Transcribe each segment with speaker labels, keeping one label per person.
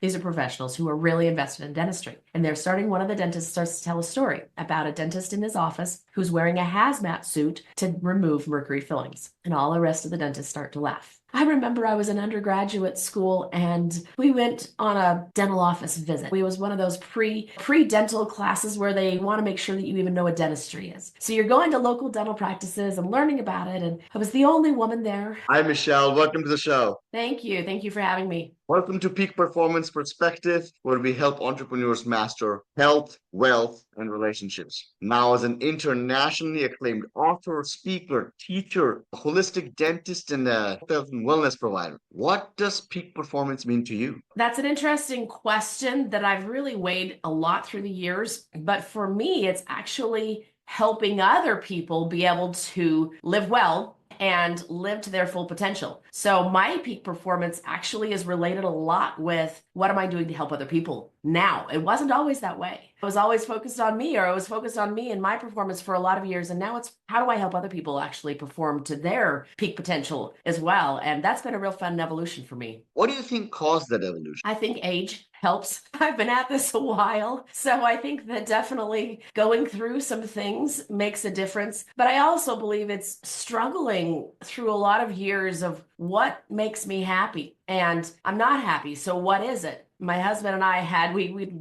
Speaker 1: These are professionals who are really invested in dentistry. And they're starting, one of the dentists starts to tell a story about a dentist in his office who's wearing a hazmat suit to remove mercury fillings. And all the rest of the dentists start to laugh. I remember I was in undergraduate school and we went on a dental office visit. It was one of those pre-dental classes where they want to make sure that you even know what dentistry is. So you're going to local dental practices and learning about it. And I was the only woman there.
Speaker 2: Hi, Michelle. Welcome to the show.
Speaker 1: Thank you. Thank you for having me.
Speaker 2: Welcome to Peak Performance Perspective, where we help entrepreneurs master health, wealth, and relationships. Now, as an internationally acclaimed author, speaker, teacher, holistic dentist, and a health and wellness provider, what does peak performance mean to you?
Speaker 1: That's an interesting question that I've really weighed a lot through the years. But for me, it's actually helping other people be able to live well and live to their full potential. So my peak performance actually is related a lot with what am I doing to help other people now? It wasn't always that way. I was always focused on me, or I was focused on me and my performance for a lot of years. And now it's how do I help other people actually perform to their peak potential as well? And that's been a real fun evolution for me.
Speaker 2: What do you think caused that evolution?
Speaker 1: I think age helps. I've been at this a while. So I think that definitely going through some things makes a difference. But I also believe it's struggling through a lot of years of what makes me happy. And I'm not happy. So what is it? My husband and I had, we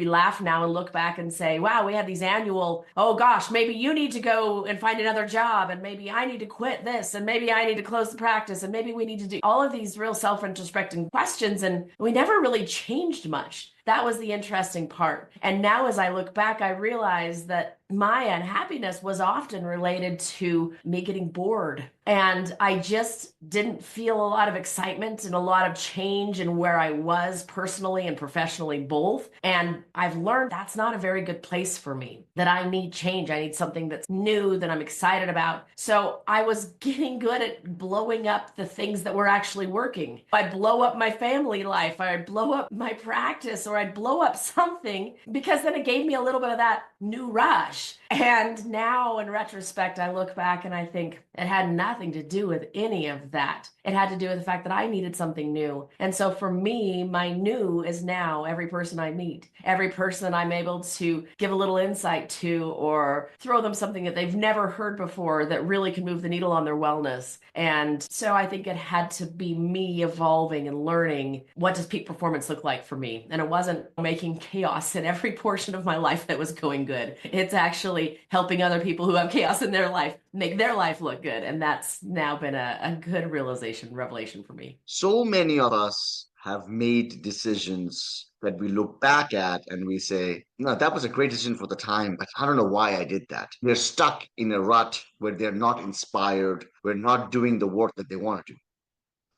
Speaker 1: laugh now and look back and say, wow, we had these annual, oh gosh, maybe you need to go and find another job. And maybe I need to quit this. And maybe I need to close the practice. And maybe we need to do all of these real self-introspecting questions. And we never really changed much. That was the interesting part. And now as I look back, I realize that my unhappiness was often related to me getting bored. And I just didn't feel a lot of excitement and a lot of change in where I was personally and professionally both. And I've learned that's not a very good place for me, that I need change. I need something that's new, that I'm excited about. So I was getting good at blowing up the things that were actually working. I'd blow up my family life, I'd blow up my practice, or I'd blow up something because then it gave me a little bit of that new rush. And now in retrospect, I look back and I think it had nothing to do with any of that. It had to do with the fact that I needed something new. And so for me, my new is now every person I meet, every person I'm able to give a little insight to or throw them something that they've never heard before that really can move the needle on their wellness. And so I think it had to be me evolving and learning what does peak performance look like for me. And it wasn't making chaos in every portion of my life that was going good. It's actually helping other people who have chaos in their life make their life look good. And that's now been a good revelation for me.
Speaker 2: So many of us have made decisions that we look back at and we say, no, that was a great decision for the time, but I don't know why I did that. They're stuck in a rut where they're not inspired, we're not doing the work that they want to do.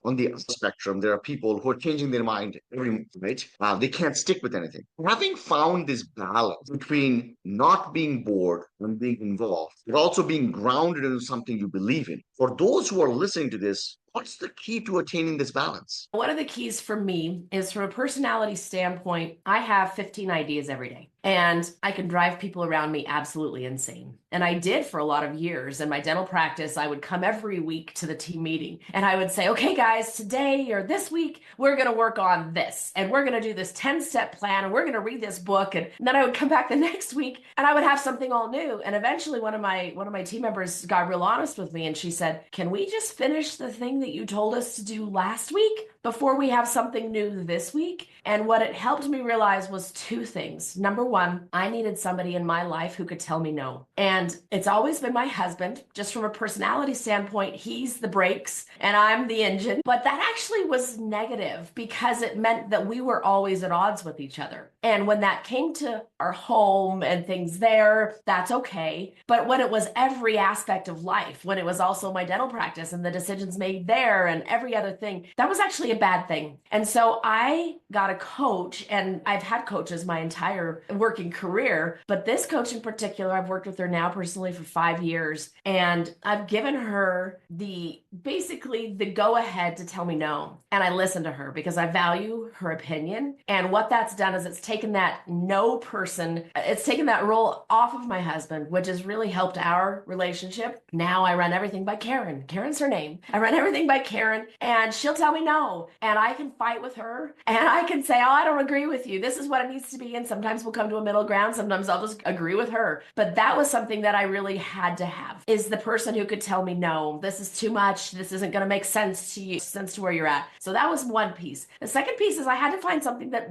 Speaker 2: On the spectrum, there are people who are changing their mind every month, right? They can't stick with anything. Having found this balance between not being bored and being involved, but also being grounded in something you believe in. For those who are listening to this, what's the key to attaining this balance?
Speaker 1: One of the keys for me is from a personality standpoint, I have 15 ideas every day. And I can drive people around me absolutely insane. And I did for a lot of years. In my dental practice, I would come every week to the team meeting and I would say, okay, guys, today or this week, we're going to work on this. And we're going to do this 10-step plan. And we're going to read this book. And then I would come back the next week and I would have something all new. And eventually one of my team members got real honest with me. And she said, can we just finish the thing that you told us to do last week before we have something new this week? And what it helped me realize was two things. Number one, I needed somebody in my life who could tell me no. And it's always been my husband. Just from a personality standpoint, he's the brakes and I'm the engine. But that actually was negative because it meant that we were always at odds with each other. And when that came to our home and things there, that's okay. But when it was every aspect of life, when it was also my dental practice and the decisions made there and every other thing, that was actually a bad thing. And so I got a coach, and I've had coaches my entire working career, but this coach in particular, I've worked with her now personally for 5 years, and I've given her basically the go ahead to tell me no. And I listen to her because I value her opinion. And what that's done is it's taken that no person, it's taken that role off of my husband, which has really helped our relationship. Now I run everything by Karen. Karen's her name. I run everything by Karen, and she'll tell me no. know. And I can fight with her and I can say, oh, I don't agree with you. This is what it needs to be. And sometimes we'll come to a middle ground. Sometimes I'll just agree with her. But that was something that I really had to have, is the person who could tell me, no, this is too much. This isn't going to make sense to you, sense to where you're at. So that was one piece. The second piece is I had to find something that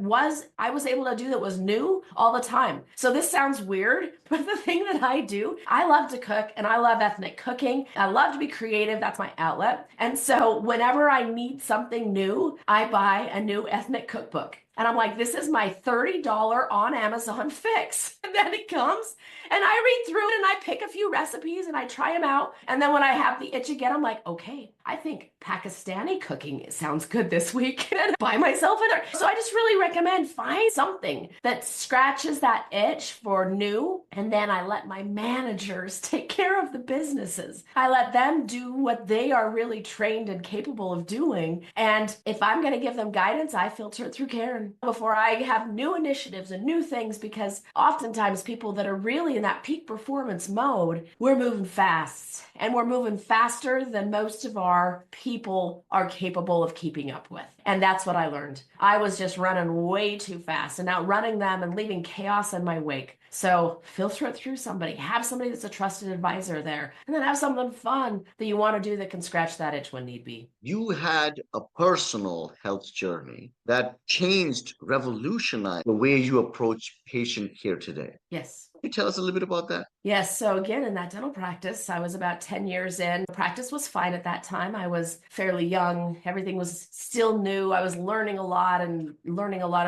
Speaker 1: I was able to do that was new all the time. So this sounds weird, but the thing that I do, I love to cook and I love ethnic cooking. I love to be creative. That's my outlet. And so whenever I need something new, I buy a new ethnic cookbook. And I'm like, this is my $30 on Amazon fix. And then it comes and I read through it and I pick a few recipes and I try them out. And then when I have the itch again, I'm like, okay, I think Pakistani cooking sounds good this week. And buy myself a. So I just really recommend find something that scratches that itch for new. And then I let my managers take care of the businesses. I let them do what they are really trained and capable of doing. And if I'm going to give them guidance, I filter it through Karen before I have new initiatives and new things, because oftentimes people that are really in that peak performance mode, we're moving fast and we're moving faster than most of our people are capable of keeping up with. And that's what I learned. I was just running way too fast and outrunning them and leaving chaos in my wake. So filter it through somebody, have somebody that's a trusted advisor there, and then have something fun that you want to do that can scratch that itch when need be.
Speaker 2: You had a personal health journey that changed, revolutionized the way you approach patient care today.
Speaker 1: Yes.
Speaker 2: Can you tell us a little bit about that?
Speaker 1: Yes. So again, in that dental practice, I was about 10 years in. The practice was fine at that time. I was fairly young. Everything was still new. I was learning a lot of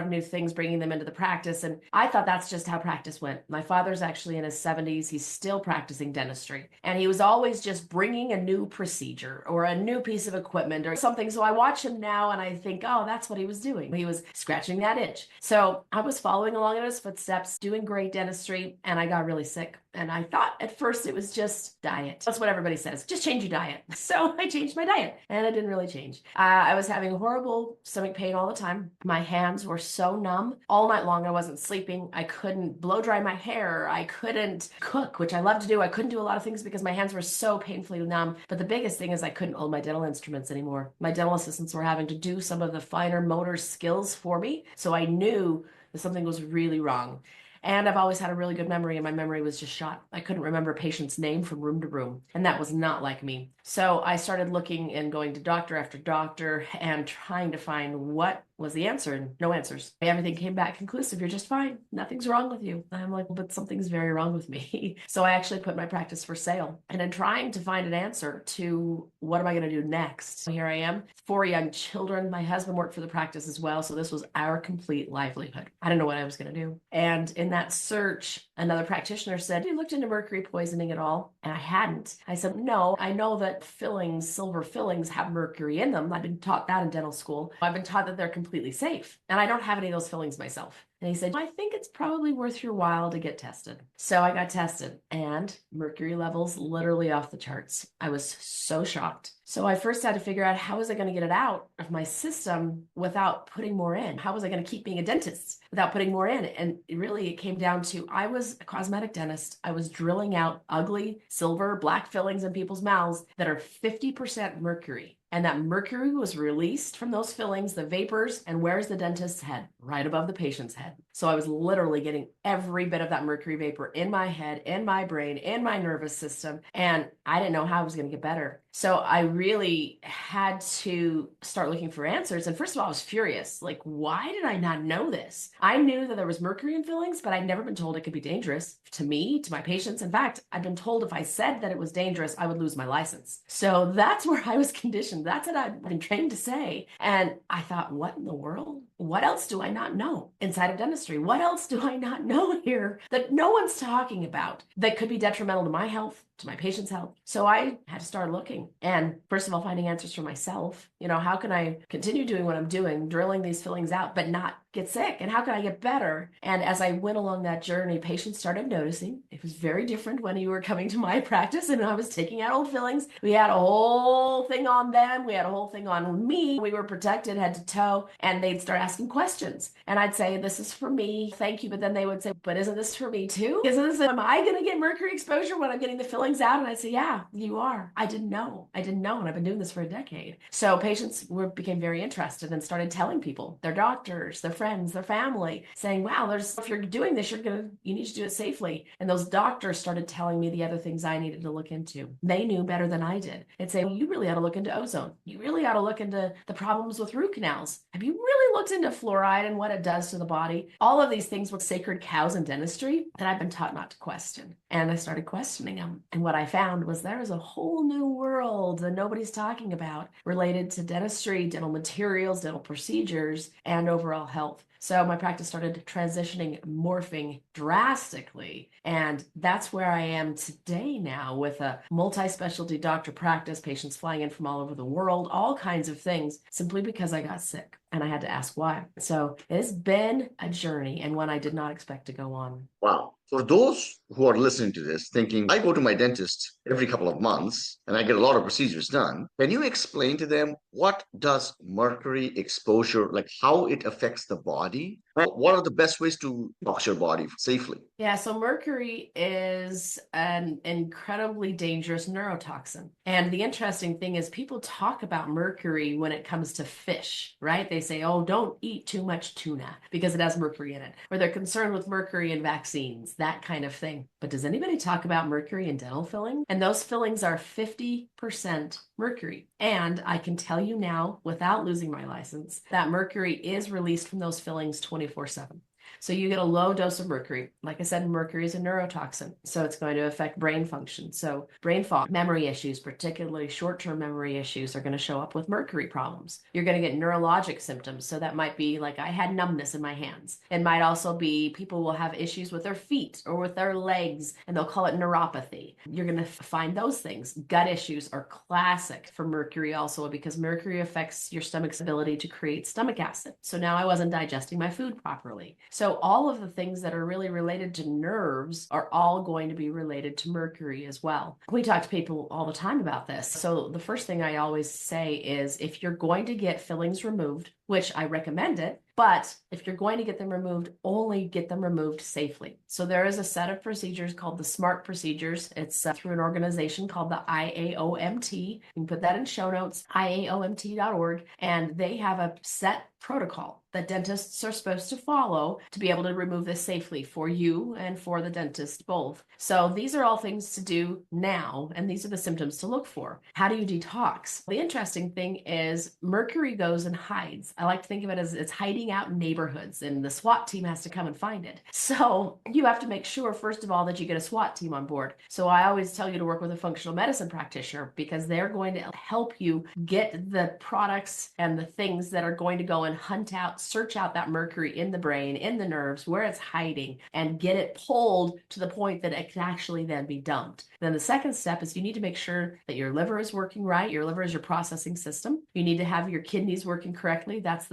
Speaker 1: new things, bringing them into the practice. And I thought that's just how practice went. My father's actually in his 70s. He's still practicing dentistry. And he was always just bringing a new procedure or a new piece of equipment or something. So I watch him now and I think, oh, that's what he was doing. He was scratching that itch. So I was following along in his footsteps, doing great dentistry, and I got really sick. And I thought at first it was just diet. That's what everybody says. Just change your diet. So I changed my diet and it didn't really change. I was having horrible stomach pain all the time. My hands were so numb all night long. I wasn't sleeping. I couldn't blow dry my hair. I couldn't cook, which I love to do. I couldn't do a lot of things because my hands were so painfully numb. But the biggest thing is I couldn't hold my dental instruments anymore. My dental assistants were having to do some of the finer motor skills for me. So I knew that something was really wrong. And I've always had a really good memory, and my memory was just shot. I couldn't remember a patient's name from room to room, and that was not like me. So I started looking and going to doctor after doctor and trying to find what was the answer, and no answers. Everything came back conclusive. You're just fine. Nothing's wrong with you. I'm like, well, but something's very wrong with me. So I actually put my practice for sale, and in trying to find an answer to what am I going to do next? So here I am, 4 young children. My husband worked for the practice as well. So this was our complete livelihood. I didn't know what I was going to do. And in that search, another practitioner said, "Have you looked into mercury poisoning at all?" And I hadn't. I said, "No, I know that fillings, silver fillings, have mercury in them. I've been taught that in dental school. I've been taught that they're completely safe. And I don't have any of those fillings myself." And he said, "I think it's probably worth your while to get tested." So I got tested and mercury levels literally off the charts. I was so shocked. So I first had to figure out, how was I going to get it out of my system without putting more in? How was I going to keep being a dentist without putting more in? And it came down to, I was a cosmetic dentist. I was drilling out ugly silver, black fillings in people's mouths that are 50% mercury. And that mercury was released from those fillings, the vapors, and where's the dentist's head? Right above the patient's head. So I was literally getting every bit of that mercury vapor in my head, in my brain, in my nervous system. And I didn't know how I was going to get better. So I really had to start looking for answers. And first of all, I was furious. Like, why did I not know this? I knew that there was mercury in fillings, but I'd never been told it could be dangerous to me, to my patients. In fact, I'd been told if I said that it was dangerous, I would lose my license. So that's where I was conditioned. That's what I'd been trained to say. And I thought, what in the world? What else do I not know inside of dentistry? What else do I not know here that no one's talking about that could be detrimental to my health, to my patient's health? So I had to start looking. And first of all, finding answers for myself. How can I continue doing what I'm doing, drilling these fillings out, but not get sick and how can I get better? And as I went along that journey, patients started noticing it was very different when you were coming to my practice and I was taking out old fillings. We had a whole thing on them. We had a whole thing on me. We were protected head to toe, and they'd start asking questions. And I'd say, this is for me. Thank you. But then they would say, but isn't this for me too? Am I going to get mercury exposure when I'm getting the fillings out? And I'd say, yeah, you are. I didn't know. And I've been doing this for a decade. So patients became very interested and started telling people, their doctors, their friends, their family, saying, wow, if you're doing this, you need to do it safely. And those doctors started telling me the other things I needed to look into. They knew better than I did. They'd say, well, you really ought to look into ozone. You really ought to look into the problems with root canals. Have you really looked into fluoride and what it does to the body? All of these things were sacred cows in dentistry that I've been taught not to question. And I started questioning them. And what I found was there is a whole new world that nobody's talking about related to dentistry, dental materials, dental procedures, and overall health. So my practice started transitioning, morphing drastically. And that's where I am today now with a multi-specialty doctor practice, patients flying in from all over the world, all kinds of things, simply because I got sick and I had to ask why. So it's been a journey and one I did not expect to go on.
Speaker 2: Wow. For those who are listening to this thinking, I go to my dentist every couple of months and I get a lot of procedures done, can you explain to them what does mercury exposure, like how it affects the body? What are the best ways to box your body safely?
Speaker 1: Yeah, so mercury is an incredibly dangerous neurotoxin. And the interesting thing is people talk about mercury when it comes to fish, right? They say, oh, don't eat too much tuna because it has mercury in it. Or they're concerned with mercury in vaccines, that kind of thing. But does anybody talk about mercury in dental filling? And those fillings are 50% mercury. And I can tell you now, without losing my license, that mercury is released from those fillings 24/7. So you get a low dose of mercury. Like I said, mercury is a neurotoxin, so it's going to affect brain function. So brain fog, memory issues, particularly short-term memory issues, are going to show up with mercury problems. You're going to get neurologic symptoms. So that might be like I had numbness in my hands. It might also be people will have issues with their feet or with their legs, and they'll call it neuropathy. You're going to find those things. Gut issues are classic for mercury also because mercury affects your stomach's ability to create stomach acid. So now I wasn't digesting my food properly. So all of the things that are really related to nerves are all going to be related to mercury as well. We talk to people all the time about this. So the first thing I always say is if you're going to get fillings removed, which I recommend it, but if you're going to get them removed, only get them removed safely. So there is a set of procedures called the SMART procedures. It's through an organization called the IAOMT. You can put that in show notes, IAOMT.org, and they have a set protocol that dentists are supposed to follow to be able to remove this safely for you and for the dentist both. So these are all things to do now, and these are the symptoms to look for. How do you detox? The interesting thing is mercury goes and hides. I like to think of it as it's hiding out in neighborhoods, and the SWAT team has to come and find it. So you have to make sure, first of all, that you get a SWAT team on board. So I always tell you to work with a functional medicine practitioner because they're going to help you get the products and the things that are going to go and hunt out, search out that mercury in the brain, in the nerves, where it's hiding, and get it pulled to the point that it can actually then be dumped. Then the second step is you need to make sure that your liver is working right. Your liver is your processing system. You need to have your kidneys working correctly. That's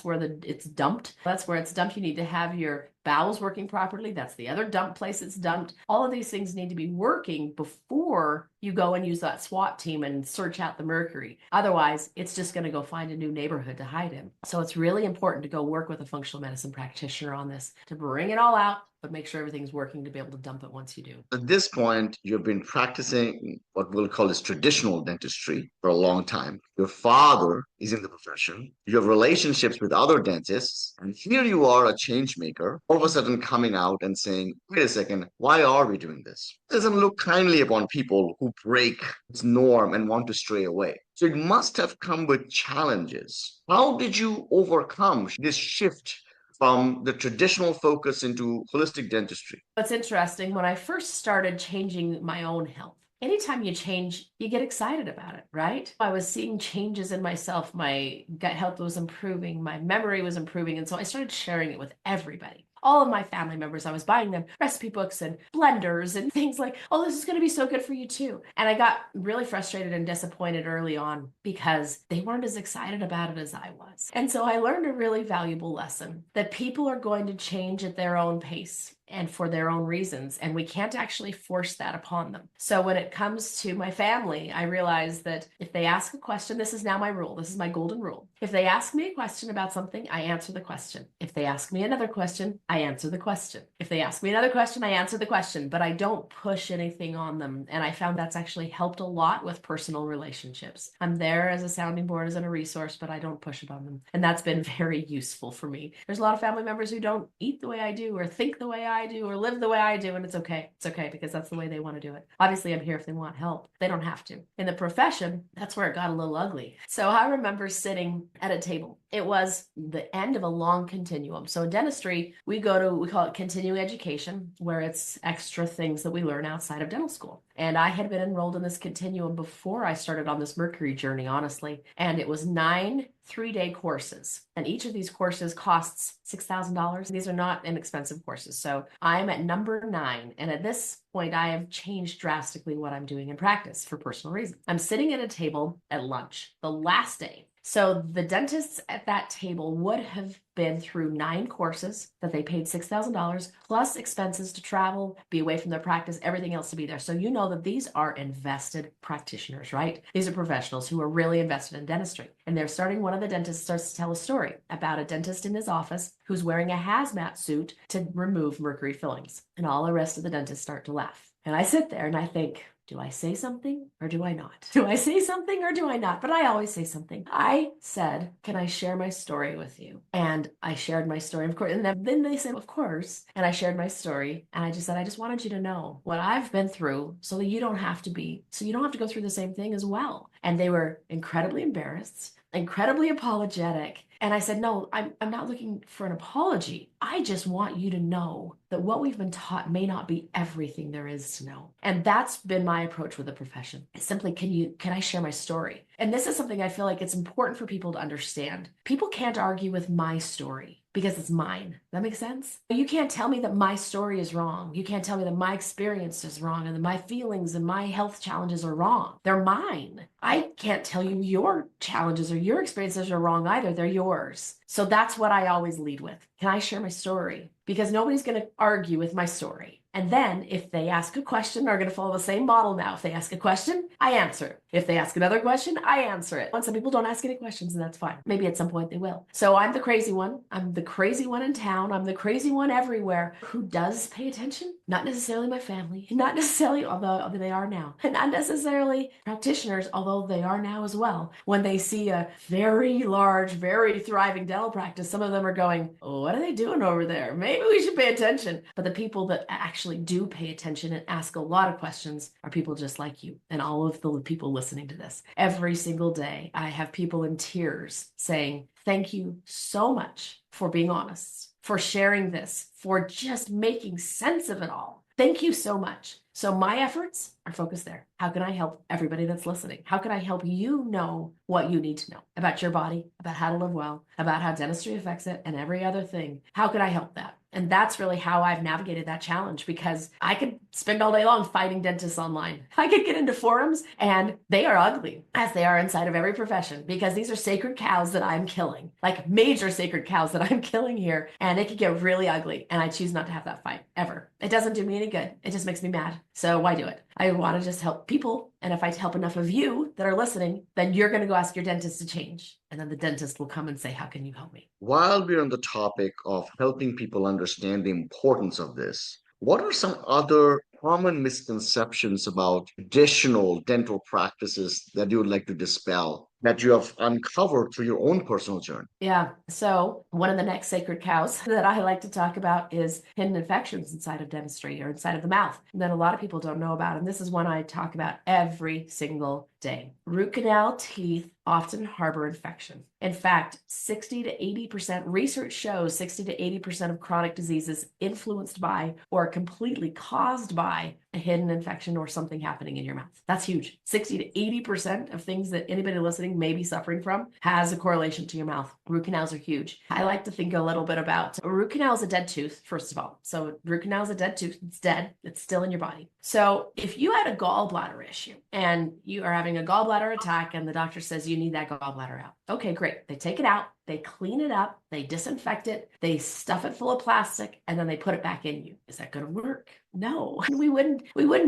Speaker 1: where it's dumped. That's where it's dumped. You need to have your bowels working properly. That's the other dump place it's dumped. All of these things need to be working before you go and use that SWAT team and search out the mercury. Otherwise, it's just going to go find a new neighborhood to hide in. So it's really important to go work with a functional medicine practitioner on this to bring it all out, but make sure everything's working to be able to dump it once you do.
Speaker 2: At this point, you've been practicing what we'll call as traditional dentistry for a long time. Your father is in the profession. You have relationships with other dentists. And here you are, a change maker, all of a sudden coming out and saying, wait a second, why are we doing this? It doesn't look kindly upon people who break its norm and want to stray away. So it must have come with challenges. How did you overcome this shift from the traditional focus into holistic dentistry?
Speaker 1: What's interesting, when I first started changing my own health, anytime you change, you get excited about it, right? I was seeing changes in myself. My gut health was improving. My memory was improving. And so I started sharing it with everybody. All of my family members, I was buying them recipe books and blenders and things like, oh, this is going to be so good for you too. And I got really frustrated and disappointed early on because they weren't as excited about it as I was. And so I learned a really valuable lesson that people are going to change at their own pace and for their own reasons, and we can't actually force that upon them. So when it comes to my family, I realized that if they ask a question, this is now my rule, this is my golden rule. If they ask me a question about something, I answer the question. If they ask me another question, I answer the question. If they ask me another question, I answer the question, but I don't push anything on them. And I found that's actually helped a lot with personal relationships. I'm there as a sounding board, as a resource, but I don't push it on them. And that's been very useful for me. There's a lot of family members who don't eat the way I do or think the way I do or live the way I do, and it's okay. It's okay because that's the way they want to do it. Obviously, I'm here if they want help. They don't have to. In the profession, that's where it got a little ugly. So I remember sitting at a table. It was the end of a long continuum. So in dentistry, we call it continuing education, where it's extra things that we learn outside of dental school. And I had been enrolled in this continuum before I started on this Mercury journey, honestly. And it was 9 3-day courses. And each of these courses costs $6,000. These are not inexpensive courses. So I'm at number 9. And at this point, I have changed drastically what I'm doing in practice for personal reasons. I'm sitting at a table at lunch, the last day. So the dentists at that table would have been through 9 courses that they paid $6,000 plus expenses to travel, be away from their practice, everything else to be there. So you know that these are invested practitioners, right? These are professionals who are really invested in dentistry. And they're starting, one of the dentists starts to tell a story about a dentist in his office who's wearing a hazmat suit to remove mercury fillings. And all the rest of the dentists start to laugh. And I sit there and I think, do I say something or do I not? Do I say something or do I not? But I always say something. I said, can I share my story with you? And I shared my story, of course. And then they said, of course. And I shared my story. And I just said, I just wanted you to know what I've been through so that you don't have to go through the same thing as well. And they were incredibly embarrassed, incredibly apologetic. And I said, no, I'm not looking for an apology. I just want you to know that what we've been taught may not be everything there is to know. And that's been my approach with the profession. It's simply, can I share my story? And this is something I feel like it's important for people to understand. People can't argue with my story because it's mine. That makes sense? You can't tell me that my story is wrong. You can't tell me that my experience is wrong and that my feelings and my health challenges are wrong. They're mine. I can't tell you your challenges or your experiences are wrong either. They're yours. So that's what I always lead with. Can I share my story? Because nobody's going to argue with my story. And then if they ask a question, they're going to follow the same model now. If they ask a question, I answer. If they ask another question, I answer it. And some people don't ask any questions, and that's fine. Maybe at some point they will. So I'm the crazy one. I'm the crazy one in town. I'm the crazy one everywhere who does pay attention. Not necessarily my family, not necessarily, although they are now, and not necessarily practitioners, although they are now as well. When they see a very large, very thriving dental practice, some of them are going, oh, what are they doing over there? Maybe we should pay attention. But the people that actually do pay attention and ask a lot of questions are people just like you and all of the people listening to this. Every single day, I have people in tears saying, thank you so much for being honest, for sharing this, for just making sense of it all. Thank you so much. So my efforts are focused there. How can I help everybody that's listening? How can I help you know what you need to know about your body, about how to live well, about how dentistry affects it, and every other thing? How can I help that? And that's really how I've navigated that challenge, because I could spend all day long fighting dentists online. I could get into forums and they are ugly, as they are inside of every profession, because these are sacred cows that I'm killing, like major sacred cows that I'm killing here. And it could get really ugly. And I choose not to have that fight ever. It doesn't do me any good. It just makes me mad. So why do it? I want to just help people. And if I help enough of you that are listening, then you're going to go ask your dentist to change. And then the dentist will come and say, how can you help me?
Speaker 2: While we're on the topic of helping people understand the importance of this, what are some other common misconceptions about traditional dental practices that you would like to dispel, that you have uncovered through your own personal journey?
Speaker 1: Yeah. So one of the next sacred cows that I like to talk about is hidden infections inside of dentistry or inside of the mouth that a lot of people don't know about. And this is one I talk about every single day. Root canal teeth often harbor infection. In fact, 60 to 80% research shows 60 to 80% of chronic diseases influenced by or completely caused by a hidden infection or something happening in your mouth. That's huge. 60 to 80% of things that anybody listening breathing may be suffering from has a correlation to your mouth. Root canals are huge. I like to think a little bit about a root canal is a dead tooth, first of all. So root canal is a dead tooth. It's dead. It's still in your body. So if you had a gallbladder issue and you are having a gallbladder attack and the doctor says you need that gallbladder out. Okay, great. They take it out. They clean it up, they disinfect it, they stuff it full of plastic, and then they put it back in you. Is that going to work? No, we wouldn't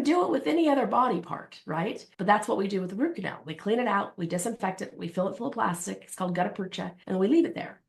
Speaker 1: do it with any other body part, right? But that's what we do with the root canal. We clean it out, we disinfect it, we fill it full of plastic. It's called gutta percha, and we leave it there.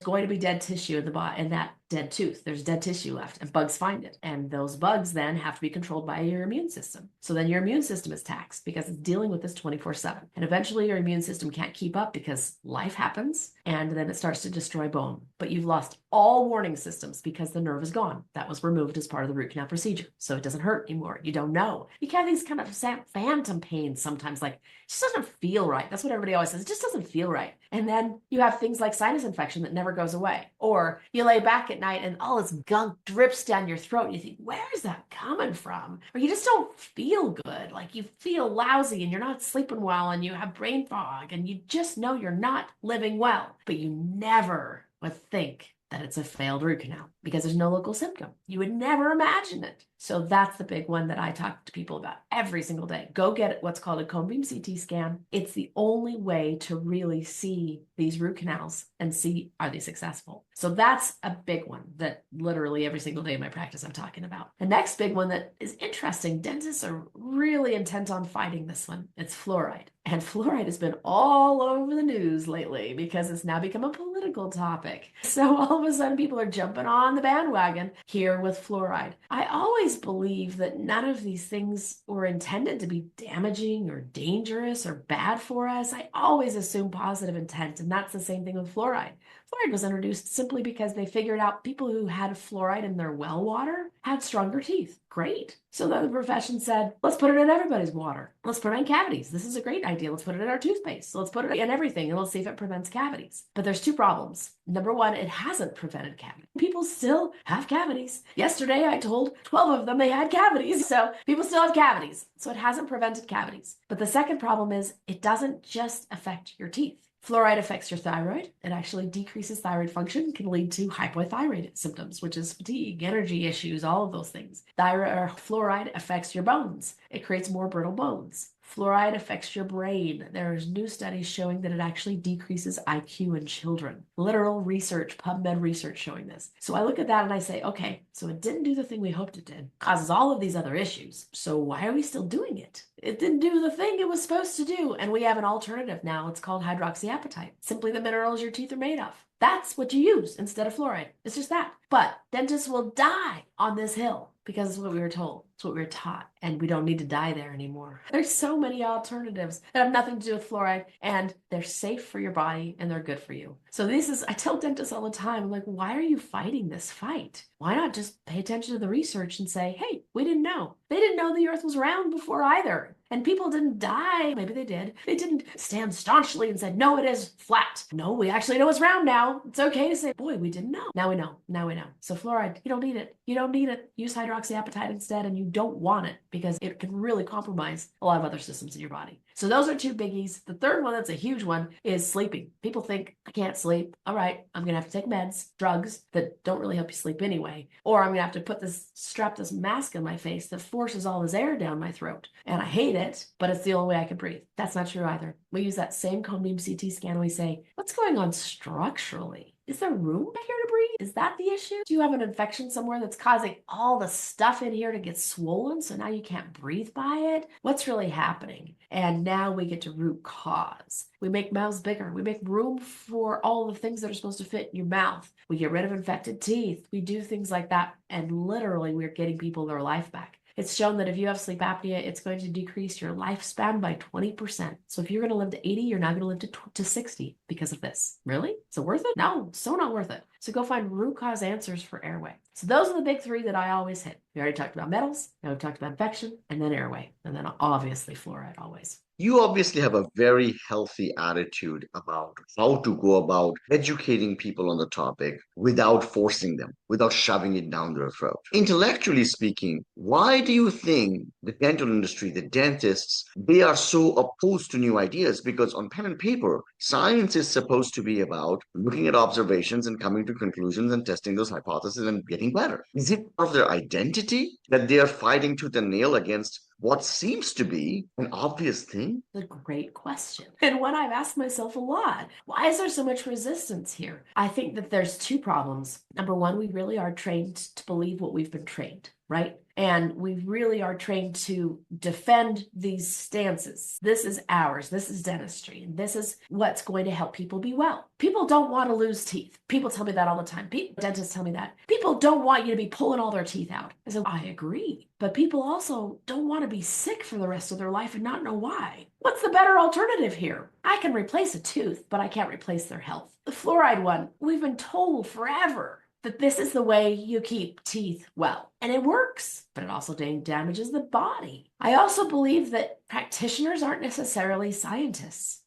Speaker 1: Going to be dead tissue in the body in that dead tooth. There's dead tissue left and bugs find it. And those bugs then have to be controlled by your immune system. So then your immune system is taxed because it's dealing with this 24/7. And eventually your immune system can't keep up because life happens and then it starts to destroy bone. But you've lost all warning systems because the nerve is gone. That was removed as part of the root canal procedure. So it doesn't hurt anymore. You don't know. You have these kind of phantom pains sometimes, like it just doesn't feel right. That's what everybody always says. It just doesn't feel right. And then you have things like sinus infection that never goes away. Or you lay back at night and all this gunk drips down your throat. And you think, where is that coming from? Or you just don't feel good. Like you feel lousy and you're not sleeping well and you have brain fog and you just know you're not living well. But you never would think that it's a failed root canal because there's no local symptom. You would never imagine it. So that's the big one that I talk to people about every single day. Go get what's called a cone beam CT scan. It's the only way to really see these root canals and see, are they successful? So that's a big one that literally every single day in my practice I'm talking about. The next big one that is interesting, dentists are really intent on fighting this one. It's fluoride. And fluoride has been all over the news lately because it's now become a political topic. So all of a sudden people are jumping on the bandwagon here with fluoride. I always believe that none of these things were intended to be damaging or dangerous or bad for us. I always assume positive intent, and that's the same thing with fluoride. Fluoride was introduced simply because they figured out people who had fluoride in their well water had stronger teeth. Great. So the profession said, let's put it in everybody's water. Let's put it in cavities. This is a great idea. Let's put it in our toothpaste. Let's put it in everything and let's see if it prevents cavities. But there's two problems. Number one, it hasn't prevented cavities. People still have cavities. Yesterday, I told 12 of them they had cavities. So people still have cavities. So it hasn't prevented cavities. But the second problem is it doesn't just affect your teeth. Fluoride affects your thyroid. It actually decreases thyroid function, can lead to hypothyroid symptoms, which is fatigue, energy issues, all of those things. Fluoride affects your bones. It creates more brittle bones. Fluoride affects your brain. There's new studies showing that it actually decreases IQ in children. Literal research, PubMed research showing this. So I look at that and I say, okay, so it didn't do the thing we hoped it did. Causes all of these other issues. So why are we still doing it? It didn't do the thing it was supposed to do. And we have an alternative now. It's called hydroxyapatite. Simply the minerals your teeth are made of. That's what you use instead of fluoride. It's just that. But dentists will die on this hill because it's what we were told. It's what we were taught. And we don't need to die there anymore. There's so many alternatives that have nothing to do with fluoride, and they're safe for your body and they're good for you. So I tell dentists all the time, I'm like, why are you fighting this fight? Why not just pay attention to the research and say, hey, we didn't know. They didn't know the earth was round before either. And people didn't die. Maybe they did. They didn't stand staunchly and said, no, it is flat. No, we actually know it's round now. It's okay to say, boy, we didn't know. Now we know. Now we know. So fluoride, you don't need it. You don't need it. Use hydroxyapatite instead, and you don't want it because it can really compromise a lot of other systems in your body. So those are two biggies. The third one that's a huge one is sleeping. People think, I can't sleep. All right, I'm going to have to take meds, drugs that don't really help you sleep anyway. Or I'm going to have to strap this mask on my face that forces all this air down my throat. And I hate it, but it's the only way I can breathe. That's not true either. We use that same cone beam CT scan and we say, what's going on structurally? Is there room back here to breathe? Is that the issue? Do you have an infection somewhere that's causing all the stuff in here to get swollen so now you can't breathe by it? What's really happening? And now we get to root cause. We make mouths bigger. We make room for all the things that are supposed to fit in your mouth. We get rid of infected teeth. We do things like that. And literally, we're getting people their life back. It's shown that if you have sleep apnea, it's going to decrease your lifespan by 20%. So if you're going to live to 80, you're now going to live to 60 because of this. Really? Is it worth it? No, so not worth it. So go find root cause answers for airway. So those are the big three that I always hit. We already talked about metals, now we've talked about infection, and then airway, and then obviously fluoride always.
Speaker 2: You obviously have a very healthy attitude about how to go about educating people on the topic without forcing them, without shoving it down their throat. Intellectually speaking, why do you think the dental industry, the dentists, they are so opposed to new ideas? Because on pen and paper, science is supposed to be about looking at observations and coming to conclusions and testing those hypotheses and getting better. Is it part of their identity that they are fighting tooth and nail against what seems to be an obvious thing?
Speaker 1: A great question. And one I've asked myself a lot. Why is there so much resistance here? I think that there's two problems. Number one, we really are trained to believe what we've been trained, right? And we really are trained to defend these stances. This is ours. This is dentistry. And this is what's going to help people be well. People don't want to lose teeth. People tell me that all the time. Dentists tell me that. People don't want you to be pulling all their teeth out. I said, I agree. But people also don't want to be sick for the rest of their life and not know why. What's the better alternative here? I can replace a tooth, but I can't replace their health. The fluoride one, we've been told forever that this is the way you keep teeth well. And it works, but it also damages the body. I also believe that practitioners aren't necessarily scientists.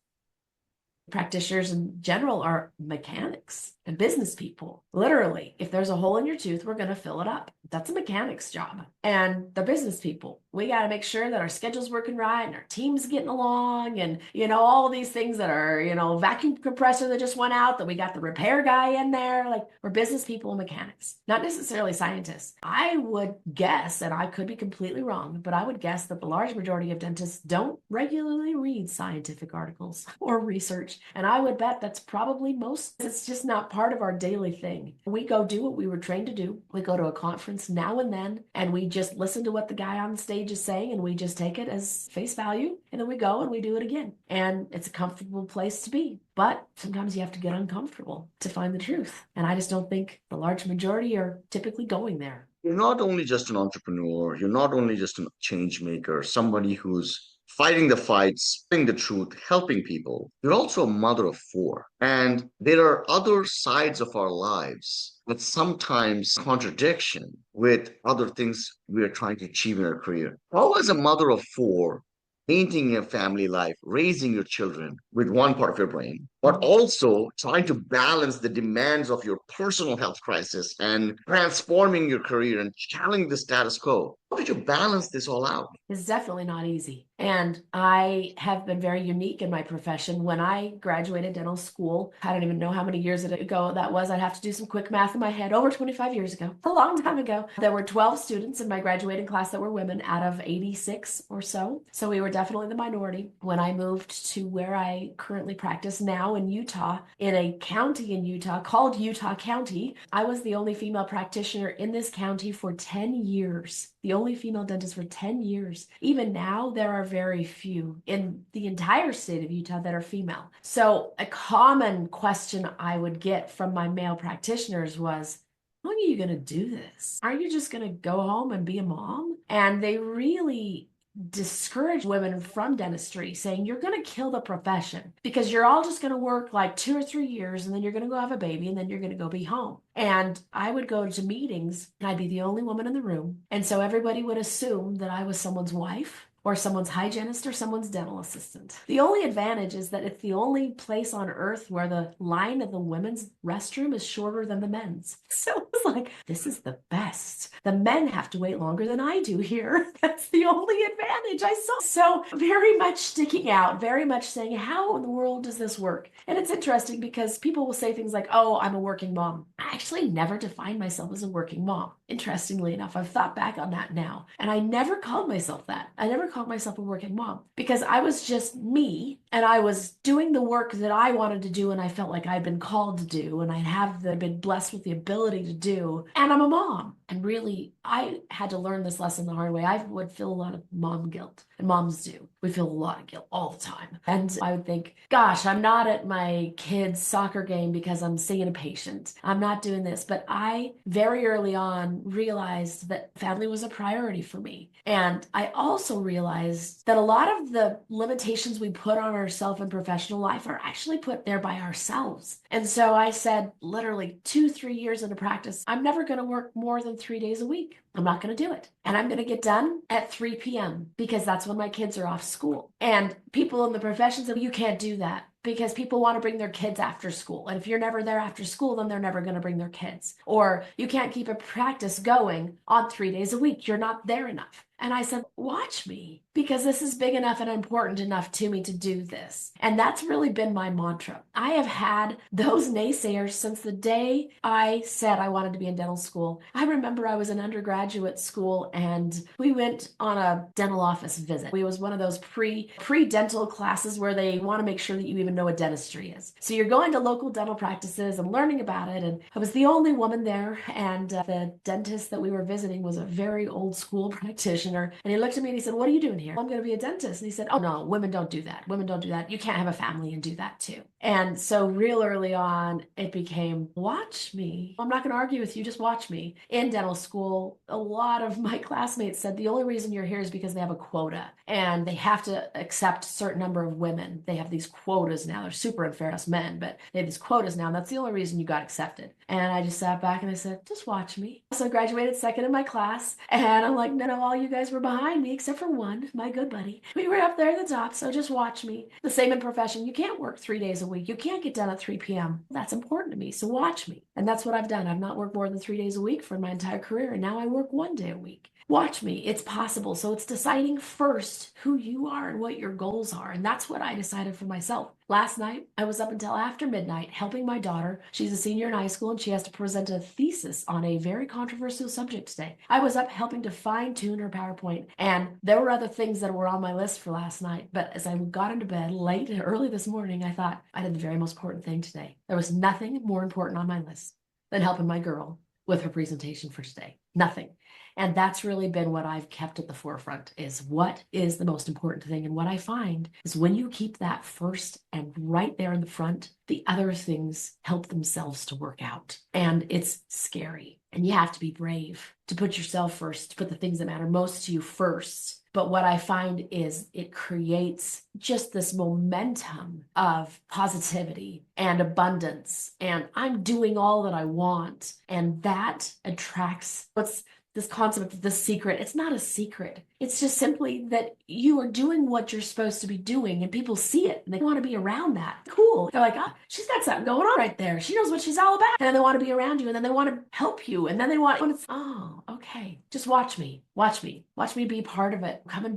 Speaker 1: Practitioners in general are mechanics and business people. Literally, if there's a hole in your tooth, we're going to fill it up. That's a mechanic's job. And the business people, we got to make sure that our schedule's working right and our team's getting along and, all of these things that are, vacuum compressor that just went out, that we got the repair guy in there. Like, we're business people and mechanics, not necessarily scientists. I would guess, and I could be completely wrong, but I would guess that the large majority of dentists don't regularly read scientific articles or research. And I would bet that's probably most. It's just not part of our daily thing. We go do what we were trained to do. We go to a conference now and then, and we just listen to what the guy on the stage is saying, and we just take it as face value, and then we go and we do it again. And it's a comfortable place to be. But sometimes you have to get uncomfortable to find the truth. And I just don't think the large majority are typically going there.
Speaker 2: You're not only just an entrepreneur, you're not only just a change maker, somebody who's fighting the fight, speaking the truth, helping people. You're also a mother of four. And there are other sides of our lives that sometimes contradiction with other things we are trying to achieve in our career. How, as a mother of four, painting your family life, raising your children with one part of your brain, but also trying to balance the demands of your personal health crisis and transforming your career and challenging the status quo. How did you balance this all out?
Speaker 1: It's definitely not easy. And I have been very unique in my profession. When I graduated dental school, I don't even know how many years ago that was. I'd have to do some quick math in my head. Over 25 years ago, a long time ago. There were 12 students in my graduating class that were women out of 86 or so. So we were definitely the minority. When I moved to where I currently practice now in Utah, in a county in Utah called Utah County, I was the only female practitioner in this county for 10 years. The only female dentist for 10 years. Even now, there are very few in the entire state of Utah that are female. So a common question I would get from my male practitioners was, how long are you going to do this? Are you just going to go home and be a mom? And they really discourage women from dentistry, saying you're going to kill the profession because you're all just going to work like 2 or 3 years and then you're going to go have a baby and then you're going to go be home. And I would go to meetings and I'd be the only woman in the room. And so everybody would assume that I was someone's wife or someone's hygienist or someone's dental assistant. The only advantage is that it's the only place on earth where the line of the women's restroom is shorter than the men's. So it was like, this is the best. The men have to wait longer than I do here. That's the only advantage I saw. So very much sticking out, very much saying, how in the world does this work? And it's interesting because people will say things like, oh, I'm a working mom. I actually never defined myself as a working mom. Interestingly enough, I've thought back on that now. And I never called myself that. I never called myself a working mom because I was just me and I was doing the work that I wanted to do and I felt like I'd been called to do and I'd been blessed with the ability to do. And I'm a mom. And really, I had to learn this lesson the hard way. I would feel a lot of mom guilt, and moms do. We feel a lot of guilt all the time. And I would think, gosh, I'm not at my kid's soccer game because I'm seeing a patient. I'm not doing this. But I very early on realized that family was a priority for me. And I also realized that a lot of the limitations we put on ourselves in professional life are actually put there by ourselves. And so I said, literally 2-3 years into practice, I'm never going to work more than 3 days a week. I'm not going to do it. And I'm going to get done at 3 p.m. because that's when my kids are off school. And people in the profession said, you can't do that because people want to bring their kids after school. And if you're never there after school, then they're never going to bring their kids. Or you can't keep a practice going on 3 days a week. You're not there enough. And I said, watch me, because this is big enough and important enough to me to do this. And that's really been my mantra. I have had those naysayers since the day I said I wanted to be in dental school. I remember I was in undergraduate school and we went on a dental office visit. It was one of those pre-dental classes where they want to make sure that you even know what dentistry is. So you're going to local dental practices and learning about it. And I was the only woman there. And the dentist that we were visiting was a very old school practitioner. And he looked at me and he said, what are you doing here? I'm going to be a dentist. And he said, oh no, women don't do that. Women don't do that. You can't have a family and do that too. And so real early on, it became, watch me. I'm not going to argue with you. Just watch me. In dental school, a lot of my classmates said the only reason you're here is because they have a quota and they have to accept a certain number of women. They have these quotas now. They're super unfair to us men, but they have these quotas now. And that's the only reason you got accepted. And I just sat back and I said, just watch me. So I graduated second in my class. And I'm like, no, all you guys were behind me except for one, my good buddy. We were up there at the top, so just watch me. The same in profession. You can't work 3 days a week. You can't get done at 3 p.m. That's important to me, so watch me. And that's what I've done. I've not worked more than 3 days a week for my entire career, and now I work 1 day a week. Watch me. It's possible. So it's deciding first who you are and what your goals are. And that's what I decided for myself. Last night, I was up until after midnight helping my daughter. She's a senior in high school and she has to present a thesis on a very controversial subject today. I was up helping to fine-tune her PowerPoint. And there were other things that were on my list for last night. But as I got into bed late and early this morning, I thought I did the very most important thing today. There was nothing more important on my list than helping my girl with her presentation for today. Nothing. And that's really been what I've kept at the forefront, is what is the most important thing. And what I find is when you keep that first and right there in the front, the other things help themselves to work out. And it's scary. And you have to be brave to put yourself first, to put the things that matter most to you first. But what I find is it creates just this momentum of positivity and abundance. And I'm doing all that I want. And that attracts what's this concept of the secret. It's not a secret. It's just simply that you are doing what you're supposed to be doing and people see it and they want to be around that. Cool. They're like, oh, she's got something going on right there. She knows what she's all about. And then they want to be around you and then they want to help you. And then they want, oh, okay. Just watch me. Watch me. Watch me be part of it. Come and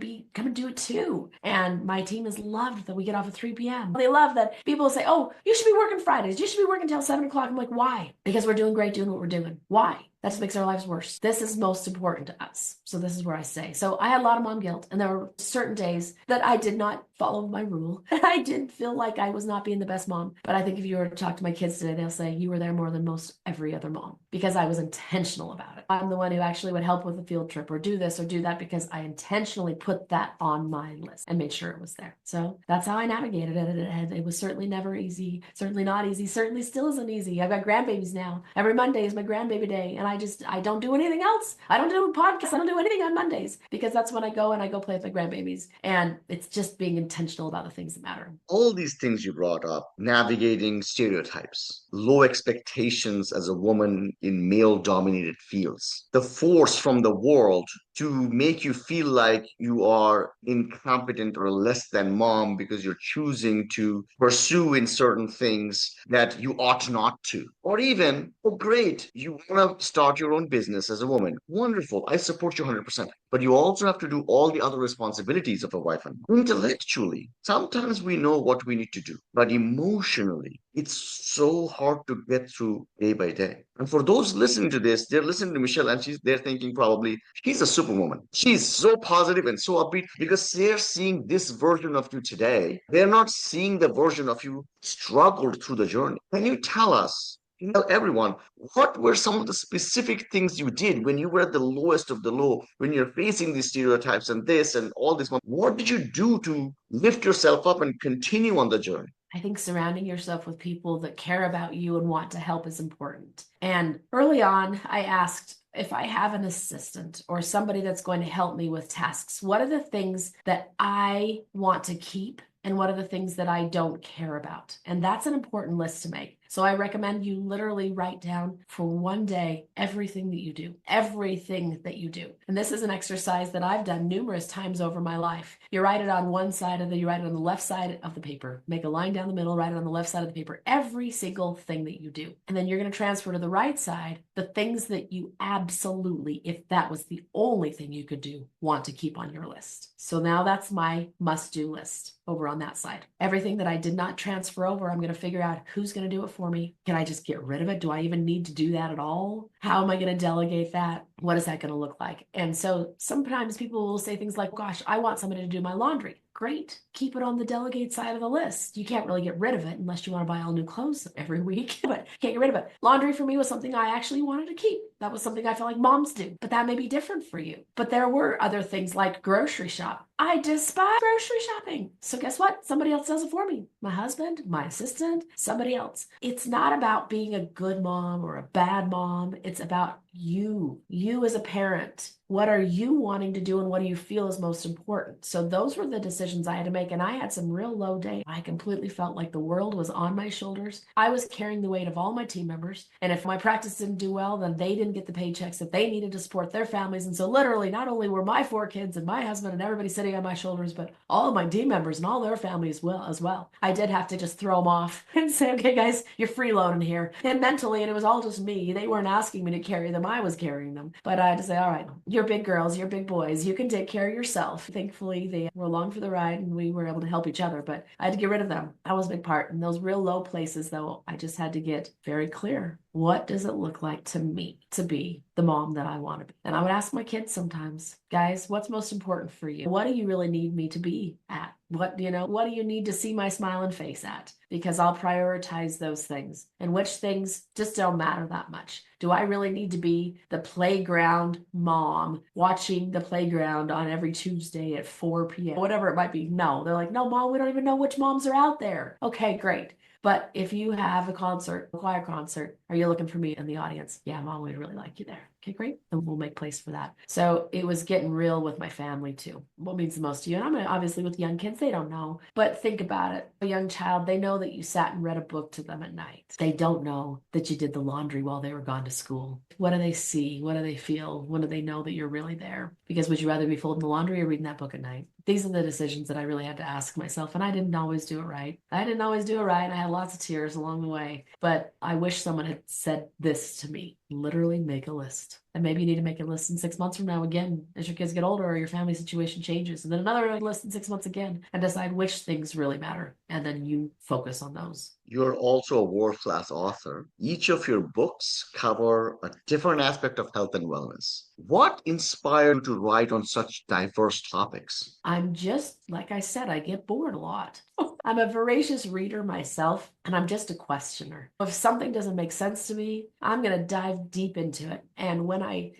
Speaker 1: do it too. And my team has loved that we get off at 3 p.m. They love that people say, oh, you should be working Fridays. You should be working till 7 o'clock. I'm like, why? Because we're doing great doing what we're doing. Why? That just makes our lives worse. This is most important to us. So this is where I say. So I had a lot of mom guilt. And there were certain days that I did not follow my rule. I did feel like I was not being the best mom. But I think if you were to talk to my kids today, they'll say you were there more than most every other mom because I was intentional about it. I'm the one who actually would help with a field trip or do this or do that because I intentionally put that on my list and made sure it was there. So that's how I navigated it. And it was certainly never easy. Certainly not easy. Certainly still isn't easy. I've got grandbabies now. Every Monday is my grandbaby day. And I don't do anything else. I don't do podcasts. I don't do anything on Mondays because that's when I go play with my grandbabies. And it's just being intentional about the things that matter.
Speaker 2: All these things you brought up, navigating stereotypes, low expectations as a woman in male dominated fields, the force from the world to make you feel like you are incompetent or less than mom because you're choosing to pursue in certain things that you ought not to. Or even, oh, great, you want to start your own business as a woman. Wonderful. I support you 100%. But you also have to do all the other responsibilities of a wife and intellectually. Sometimes we know what we need to do, but emotionally, it's so hard to get through day by day. And for those listening to this, they're listening to Michelle and they're thinking probably, she's a superwoman. She's so positive and so upbeat because they're seeing this version of you today. They're not seeing the version of you struggled through the journey. Can you tell us, tell everyone, what were some of the specific things you did when you were at the lowest of the low, when you're facing these stereotypes and this and all this? What did you do to lift yourself up and continue on the journey?
Speaker 1: I think surrounding yourself with people that care about you and want to help is important. And early on, I asked if I have an assistant or somebody that's going to help me with tasks, what are the things that I want to keep? And what are the things that I don't care about? And that's an important list to make So I recommend you literally write down for one day everything that you do, everything that you do. And this is an exercise that I've done numerous times over my life. You write it on one side of you write it on the left side of the paper, make a line down the middle, write it on the left side of the paper, every single thing that you do. And then you're going to transfer to the right side the things that you absolutely, if that was the only thing you could do, want to keep on your list. So now that's my must-do list over on that side. Everything that I did not transfer over, I'm going to figure out who's going to do it for me. Can I just get rid of it? Do I even need to do that at all? How am I going to delegate that? What is that going to look like? And so sometimes people will say things like, gosh, I want somebody to do my laundry. Great. Keep it on the delegate side of the list. You can't really get rid of it unless you want to buy all new clothes every week, but you can't get rid of it. Laundry for me was something I actually wanted to keep. That was something I felt like moms do, but that may be different for you. But there were other things like grocery shop. I despise grocery shopping. So guess what? Somebody else does it for me. My husband, my assistant, somebody else. It's not about being a good mom or a bad mom. It's about you as a parent. What are you wanting to do and what do you feel is most important? So those were the decisions I had to make. And I had some real low days. I completely felt like the world was on my shoulders. I was carrying the weight of all my team members. And if my practice didn't do well, then they didn't get the paychecks that they needed to support their families. And so literally, not only were my 4 kids and my husband and everybody sitting on my shoulders, but all of my team members and all their families as well. I did have to just throw them off and say, okay, guys, you're freeloading here. And mentally, and it was all just me. They weren't asking me to carry them. I was carrying them. But I had to say, all right, you're big girls, you're big boys. You can take care of yourself. Thankfully, they were along for the ride and we were able to help each other. But I had to get rid of them. That was a big part. In those real low places, though, I just had to get very clear. What does it look like to me to be the mom that I want to be? And I would ask my kids sometimes, guys, what's most important for you? What do you really need me to be at? What do you need to see my smiling face at? Because I'll prioritize those things. And which things just don't matter that much. Do I really need to be the playground mom watching the playground on every Tuesday at 4 p.m., whatever it might be? No, they're like, no, mom, we don't even know which moms are out there. Okay, great. But if you have a concert, a choir concert, are you looking for me in the audience? Yeah, mom, we'd really like you there. Okay, great. Then we'll make place for that. So it was getting real with my family too. What means the most to you? And I'm obviously with young kids, they don't know. But think about it. A young child, they know that you sat and read a book to them at night. They don't know that you did the laundry while they were gone to school. What do they see? What do they feel? When do they know that you're really there? Because would you rather be folding the laundry or reading that book at night? These are the decisions that I really had to ask myself. And I didn't always do it right. I had lots of tears along the way. But I wish someone had said this to me. Literally make a list. And maybe you need to make a list in 6 months from now again as your kids get older or your family situation changes. And then another list in 6 months again and decide which things really matter. And then you focus on those.
Speaker 2: You're also a world-class author. Each of your books cover a different aspect of health and wellness. What inspired you to write on such diverse topics?
Speaker 1: I'm just, like I said, I get bored a lot. I'm a voracious reader myself, and I'm just a questioner. If something doesn't make sense to me, I'm going to dive deep into it. And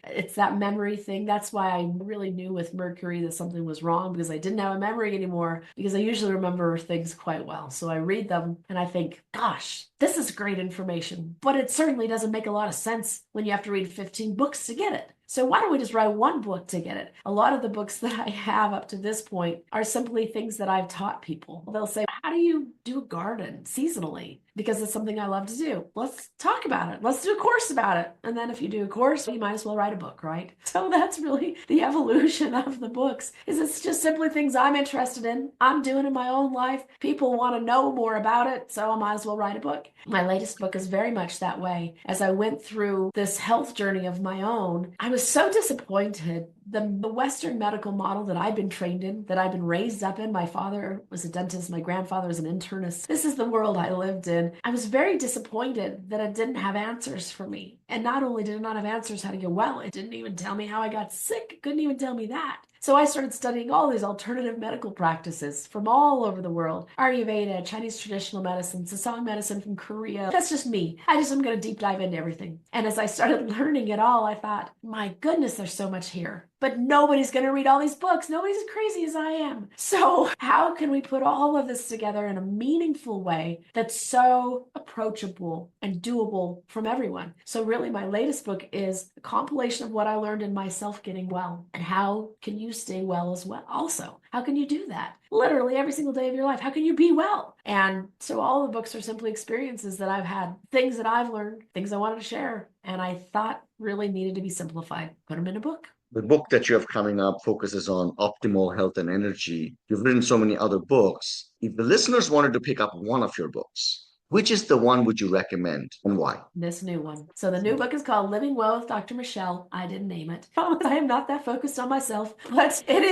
Speaker 1: it's that memory thing. That's why I really knew with Mercury that something was wrong because I didn't have a memory anymore because I usually remember things quite well. So I read them and I think, gosh, this is great information, but it certainly doesn't make a lot of sense when you have to read 15 books to get it. So why don't we just write one book to get it? A lot of the books that I have up to this point are simply things that I've taught people. They'll say, how do you do a garden seasonally? Because it's something I love to do. Let's talk about it. Let's do a course about it. And then if you do a course, you might as well write a book, right? So that's really the evolution of the books, is it's just simply things I'm interested in. I'm doing in my own life. People want to know more about it, so I might as well write a book. My latest book is very much that way. As I went through this health journey of my own, I was so disappointed. The Western medical model that I've been trained in, that I've been raised up in, my father was a dentist, my grandfather was an internist. This is the world I lived in. I was very disappointed that it didn't have answers for me. And not only did it not have answers how to get well, it didn't even tell me how I got sick. It couldn't even tell me that. So I started studying all these alternative medical practices from all over the world. Ayurveda, Chinese traditional medicine, Sasang medicine from Korea. That's just me. I just am going to deep dive into everything. And as I started learning it all, I thought, my goodness, there's so much here. But nobody's going to read all these books. Nobody's as crazy as I am. So how can we put all of this together in a meaningful way that's so approachable and doable from everyone? So really, my latest book is a compilation of what I learned in myself getting well. And how can you you stay well as well? Also, how can you do that? Literally every single day of your life. How can you be well? And so all the books are simply experiences that I've had, things that I've learned, things I wanted to share, and I thought really needed to be simplified. Put them in a book.
Speaker 2: The book that you have coming up focuses on optimal health and energy. You've written so many other books. If the listeners wanted to pick up one of your books, which is the one would you recommend and why?
Speaker 1: This new one. So the new book is called Living Well with Dr. Michelle. I didn't name it. I am not that focused on myself, but it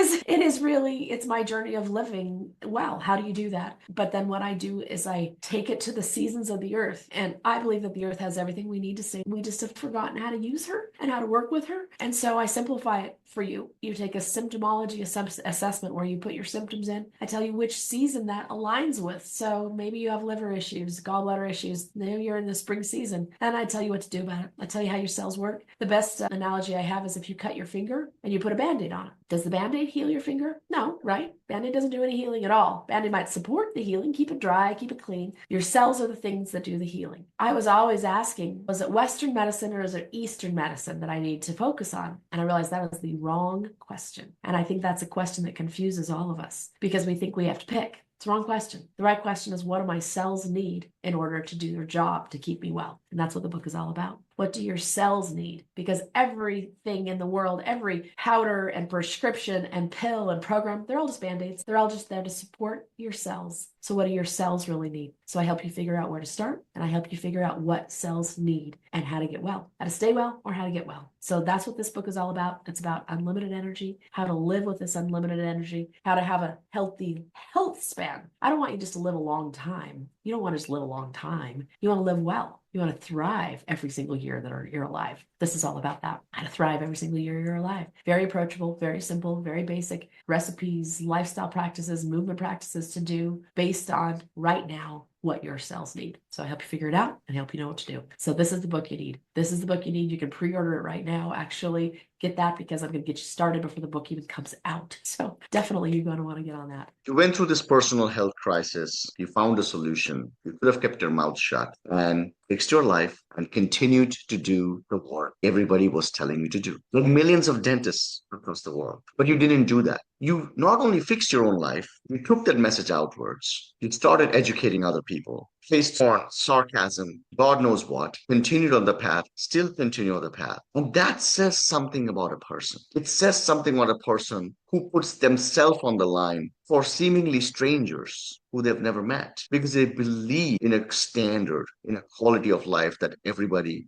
Speaker 1: is really, it's my journey of living well. How do you do that? But then what I do is I take it to the seasons of the earth. And I believe that the earth has everything we need to stay. We just have forgotten how to use her and how to work with her. And so I simplify it for you. You take a symptomology assessment where you put your symptoms in. I tell you which season that aligns with. So maybe you have liver issues, gallbladder issues. Maybe you're in the spring season. And I tell you what to do about it. I tell you how your cells work. The best analogy I have is if you cut your finger and you put a Band-Aid on it. Does the Band-Aid heal your finger? No, right? Band-Aid doesn't do any healing at all. Band-Aid might support the healing, keep it dry, keep it clean. Your cells are the things that do the healing. I was always asking, was it Western medicine or is it Eastern medicine that I need to focus on? And I realized that was the wrong question. And I think that's a question that confuses all of us because we think we have to pick. It's the wrong question. The right question is, what do my cells need in order to do their job to keep me well? And that's what the book is all about. What do your cells need? Because everything in the world, every powder and prescription and pill and program, they're all just Band-Aids. They're all just there to support your cells. So what do your cells really need? So I help you figure out where to start, and I help you figure out what cells need and how to get well, how to stay well or how to get well. So that's what this book is all about. It's about unlimited energy, how to live with this unlimited energy, how to have a healthy health span. I don't want you just to live a long time. You don't want to just live a long time. You want to live well. You want to thrive every single year that you're alive. This is all about that. How to thrive every single year you're alive. Very approachable, very simple, very basic recipes, lifestyle practices, movement practices to do based on right now what your cells need. So I help you figure it out and help you know what to do. So this is the book you need. This is the book you need. You can pre-order it right now. Actually, get that because I'm going to get you started before the book even comes out. So definitely you're going to want to get on that.
Speaker 2: You went through this personal health crisis. You found a solution. You could have kept your mouth shut and fixed your life and continued to do the work everybody was telling you to do. There are millions of dentists across the world, but you didn't do that. You not only fixed your own life, you took that message outwards. You started educating other people, faced scorn, sarcasm, God knows what, continued on the path, still continue on the path. And that says something about a person. It says something about a person who puts themselves on the line for seemingly strangers who they've never met because they believe in a standard, in a quality of life that everybody.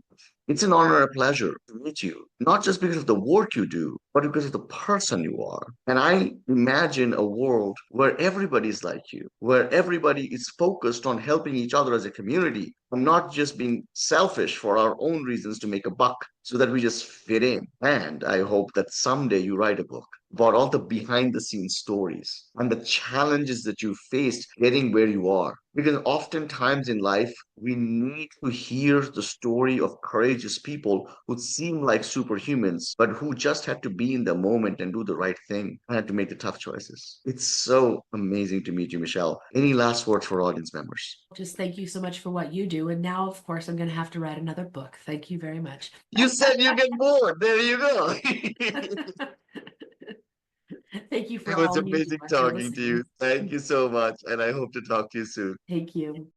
Speaker 2: It's an honor and a pleasure to meet you, not just because of the work you do, but because of the person you are. And I imagine a world where everybody's like you, where everybody is focused on helping each other as a community and not just being selfish for our own reasons to make a buck so that we just fit in. And I hope that someday you write a book about all the behind the scenes stories and the challenges that you faced getting where you are. Because oftentimes in life, we need to hear the story of courageous people who seem like superhumans, but who just had to be in the moment and do the right thing and had to make the tough choices. It's so amazing to meet you, Michelle. Any last words for audience members?
Speaker 1: Just thank you so much for what you do. And now, of course, I'm going to have to write another book. Thank you very much.
Speaker 2: You said you get bored. There you go.
Speaker 1: Thank you for
Speaker 2: It was
Speaker 1: all you do.
Speaker 2: amazing
Speaker 1: I feel the
Speaker 2: talking to
Speaker 1: same.
Speaker 2: you. Thank you so much. And I hope to talk to you soon.
Speaker 1: Thank you.